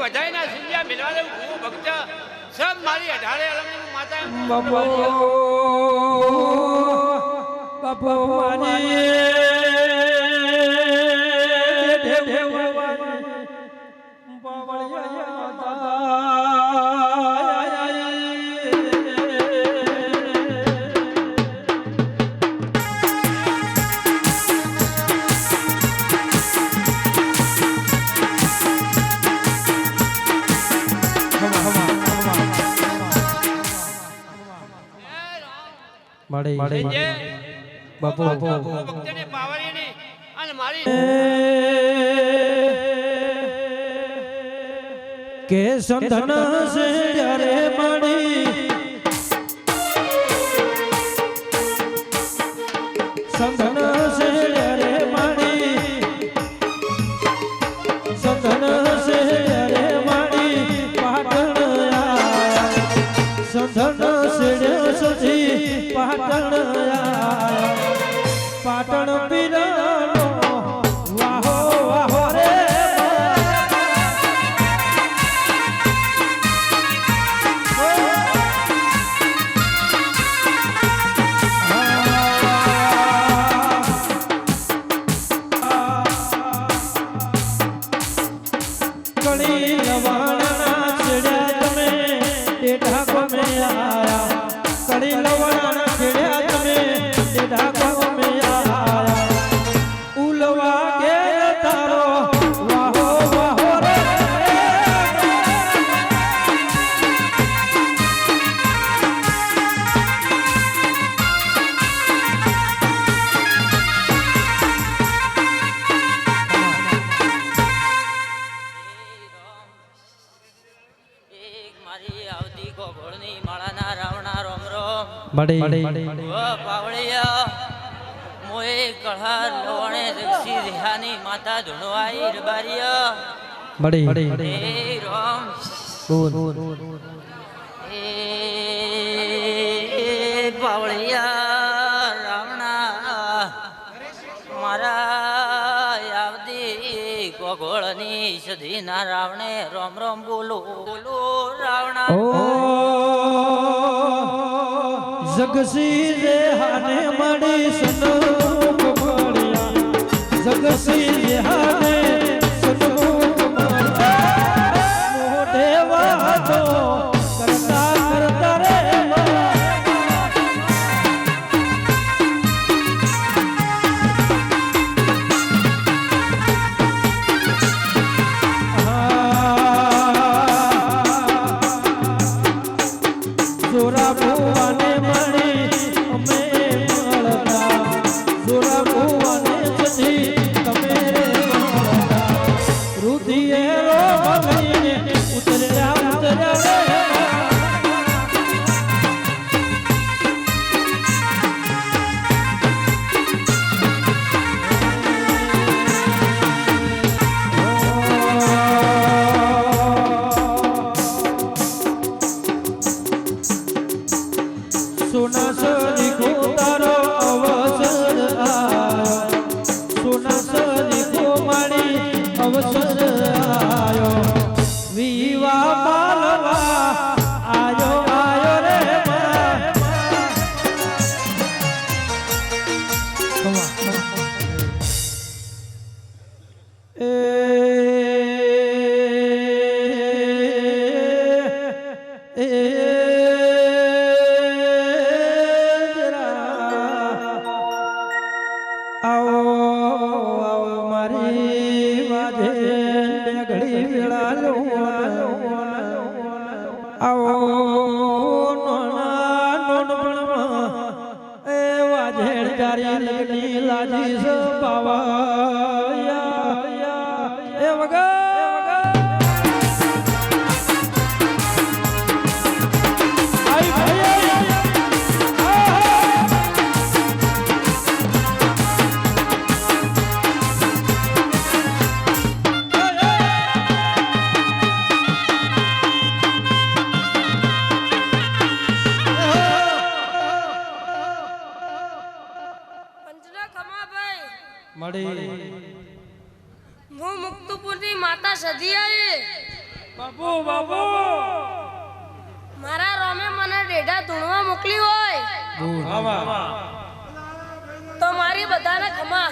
બધાયના સિંધિયા મિલવા દઉં હું ભક્ત સબ મારી 18 અલમની માતા બાપો મારી બાપુ ભક્તને પાવરીની અને મારી કે સંધન સે રે મણી સંધન સે રે મણી સંધન સે રે મણી પાટણ આયા સંધન સે સજી પાટણ આયા પાટણ પીરાનો વાહો વાહો રે કળી લવાણા છેડ્યા તમે ટેઢા ગમે આયા કળી લવાણા છેડ્યા તમે ટેઢા ગમે આયા ઉલવા કે તારો વાહો વાહો રે મારી આવતી ગોગોળની માળાના રાવણા રોમ રોમ બડી ઓ પાવળિયા મોએ કળહાર લવણે રક્ષી રેહાની માતા ધુણવાઈ રબારિયા બડી એ રોમ એ પાવળિયા રાવણા મારા આવતી ગોગોળની સધીના રાવણે રોમ રોમ બોલો બોલો રાવણા જગસી રે હાને મળી સનોક મળ્યા જગસી રે હાને સનોક મળ્યા મોઢે વાતો કરતા કરતા રે જોરા ભુવાને મળી અમે મળતા જોરા ભુવાને સજી તમે મળતા રુધિએ રો ભગઈને ઉતર્યા ઉતર્યા રે સોના સરી કો તારો અવસર આયો સોના સરી કો મારી અવસર આયો વિવા માલવા આયો આયો રે આવો આવો મારી વાજે ઘડી વેળા લો આવો નોના નોનપણમાં એ વાજે તારી લગની લાજી સપાવા એ વગર મળી હું મુક્તપુરની માતા સધી આવી બાપુ બાપુ મારા રોમે મને ડેઢા ધૂણવા મોકલી હોય તો મારી બધાને ખમા.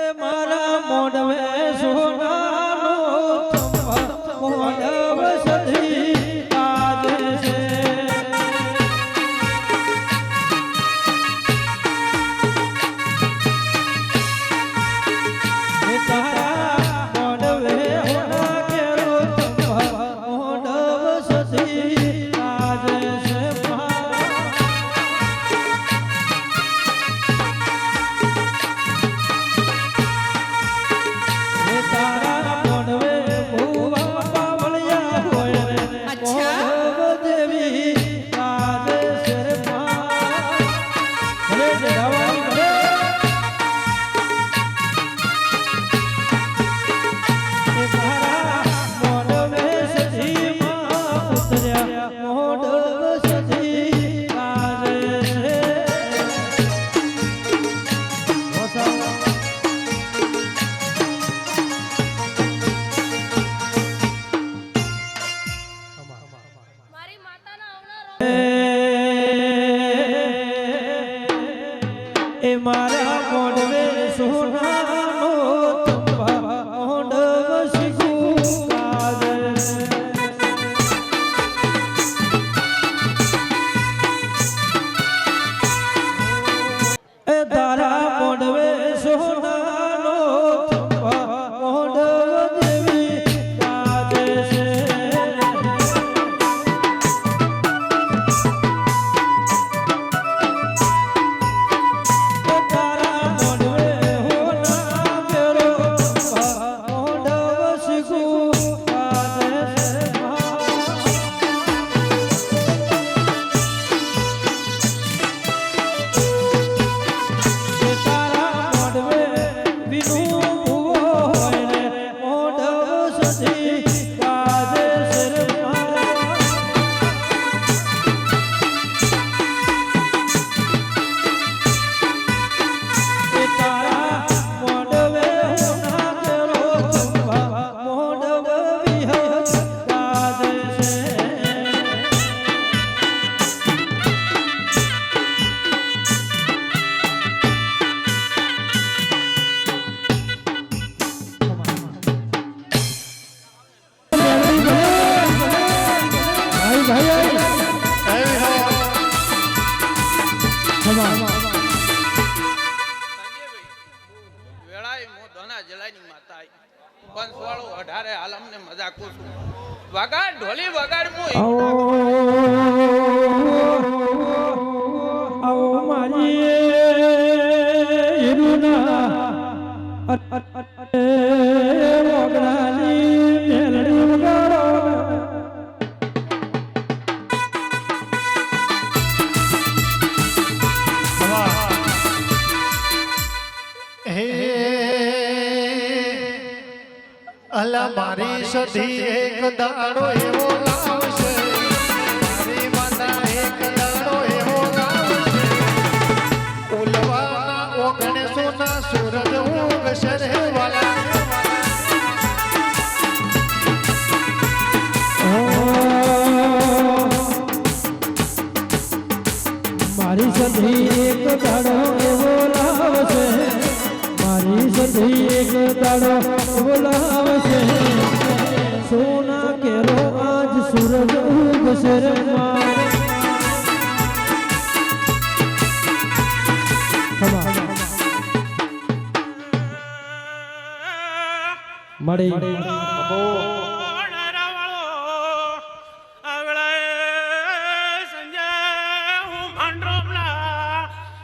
એ મારા મોઢવે સોનાનો મોઢવ સધી આજે છે. એ તારા મોઢવે હોના કેરો મોઢવ સધી આજે છે. મારી માતાના આવનાર એ મારા મોઢવે સોનાનો તંબા મોઢવ શીખું કાજલ. એ તારા મોઢવે સોનાનો તંબા મોઢવ દેવી કાજે છે. વેળાએ મો ધોના જલાની માતા આઈ. પંચવાળો 18 આલમ ને મજા કુસુમ વગાડ ઢોલી વગાડ મો આવો મારી હીરુના મોગરાની મેલડી વગાડો. અલા મારી સધી એક દાડો એવો લાવશે, મારી માતા એક દાડો એવો લાવશે, ઉલવાના ઓગણસો ના સૂરજ ઉગશે રે વાલા. મારી સધી એક દાડો એવો લાવશે, મારી સધી એક દાડો બોલાવશે, સોના કેરો આજ સૂરજ ઉગશે રે મળી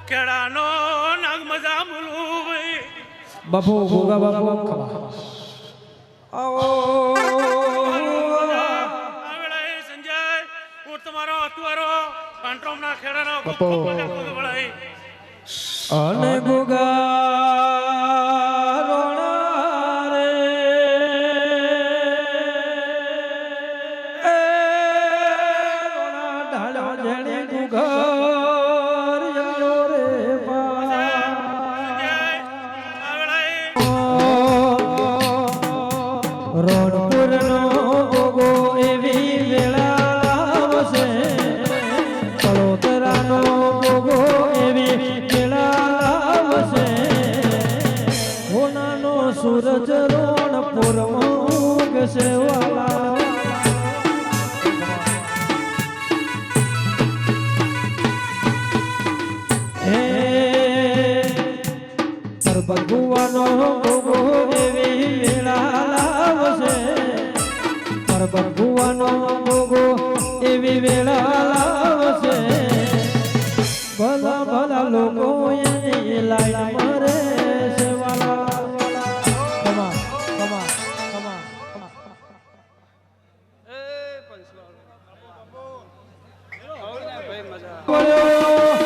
કેળાનો નાગ મજા બોલું બાપુ ભોગા બાપુ આવો સંજય હું તમારો અત્વારો પાંટ્રોમના ખેડાનો અને ભોગા રોણા રે એ રોણા ઢાળા જેણે ગુગર યારો રે પા પરબત ભુવાનો ભોગો એવી વેળા લાવશે પરબત ભુવાનો ભોગો એવી વેળા લાવશે ભલા ભલા લોકો એની લાઈન મરે છે વાલા કમા કમા કમા એ પંચવાળો આવડે ભાઈ મજા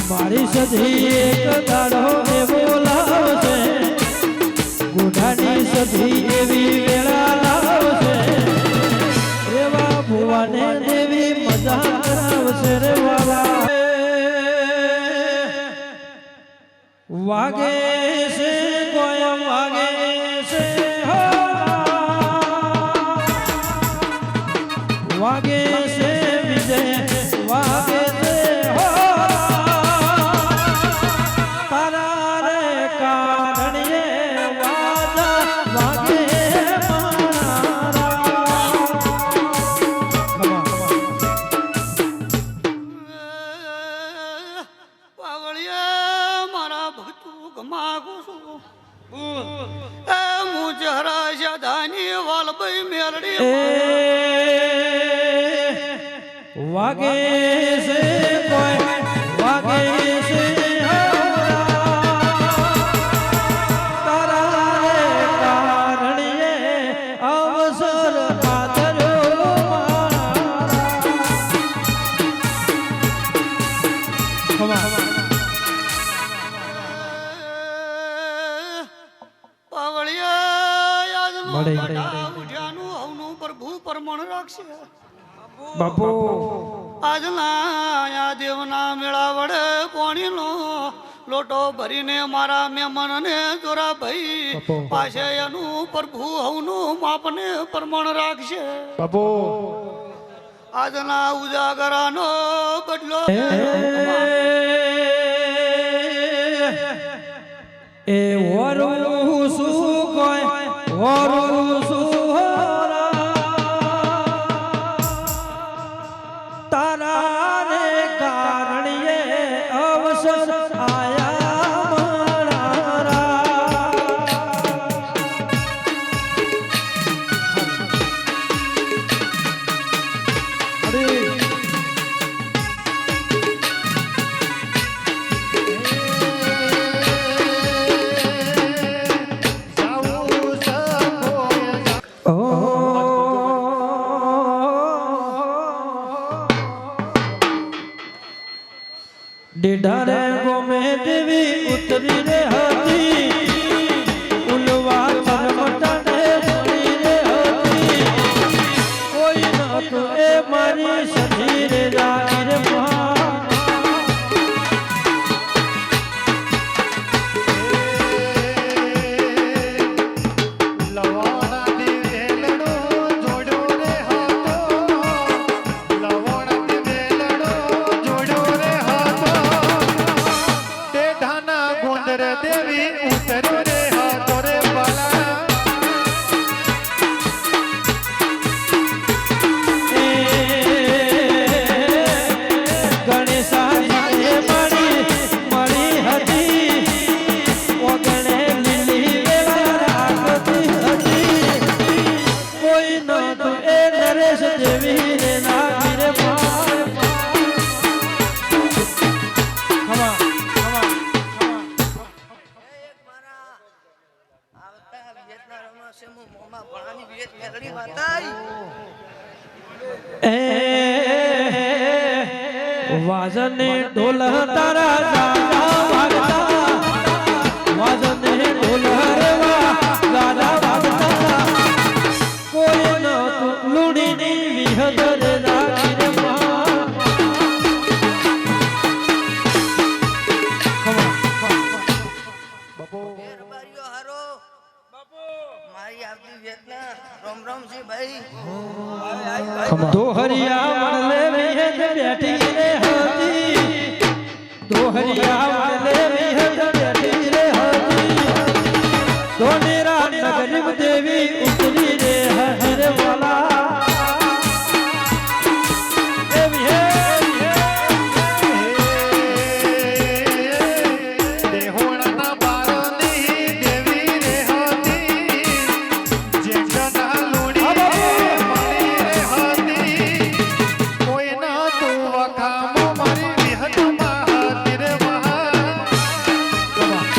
મારી સધી એક દાડો એવો લાવશે ગુઢાની સધી એવી વેળા લાવશે એવા ભુવાને દેવી મજા કરાવશે રે વાલા વાગે છે કોઈ વાગે છે વાગે છે વિજય વાગે છે તારા રે કારણીએ વાજા વાગે પાવળિયા મારા ભક્તો ગમાગો છું એ મુજરા શાદાની વાલભાઈ મેલડી વાગે છે કોઈ વાગે છે તારા રે કારણીએ અવસર આદર્યો પાવળિયા મળે. ઉઠ્યાનું હવનું પ્રભુ પરમણ રાખશે બાપુ આજના આ દેવના મેળા વડે પાણીનો લોટો ભરીને મારા મહેમાનને જોરા ભાઈ બાપુ. પાસે એનું પ્રભુ હવનું માપને પ્રમાણ રાખશે બાપુ આજના ઉજાગરાનો બદલો એ વરું શું કોઈ વરું શું તારા રે કારણીએ અવસર આયા મારા डेढ़ारे गोमे देवी उतरी रे हाथी उलवा धर्मटा ने बनी रे हाथी कोई न तो ए मारी सधी रे रानी रे દેવી ઉતરો રે હાથો રે બાલા ગણેશાજી મળી હતી ઓગણે લીલી વેલા રાખતી હતી કોઈ ન તો એ નરેશ દેવી રે નાગી રે વાજને ઢોલ તારા ગાડા વાગતા વાજને ઢોલ રેવા ગાડા વાગતા કોઈ ન લુડીની વિહદ રે રાખી રે મારી આવતી વેતના રોમ રોમ છે ભાઈ દોહરિયા